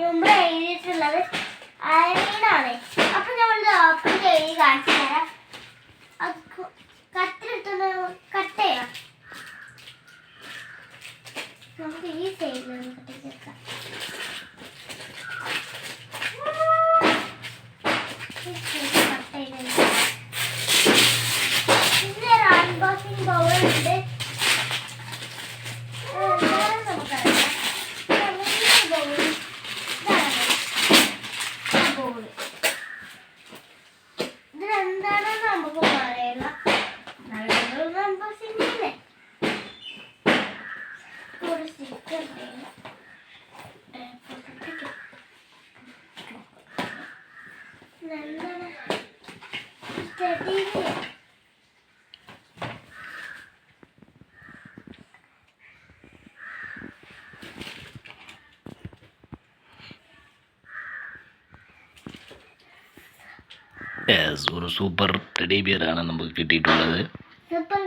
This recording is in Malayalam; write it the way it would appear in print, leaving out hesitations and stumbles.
മുമ്പ് എഴുതിയിട്ടുള്ളത് അയണാണ്. അപ്പൊ നമ്മൾ ഓപ്പൺ ചെയ്ത് കാണിച്ചു തരാം. കത്തിലെടുത്തൊന്ന് കട്ട് ചെയ്യാം. നമുക്ക് ഈ സൈഡിൽ നിന്ന് കട്ട് ചെയ്തെടുക്കാം. ഇതൊരു അൺബോക്സിംഗ് ബൗളുണ്ട്. ഇതെന്താണെന്ന് നമുക്ക് പറയല. നല്ലൊരു അൺബോക്സിംഗ് അല്ലേ? ഒരു സ്റ്റിക്കർ നല്ലതാണ്. ഒരു സൂപ്പർ ടെഡി ബിയറാണ് നമുക്ക് കിട്ടിയിട്ടുള്ളത്. സൂപ്പർ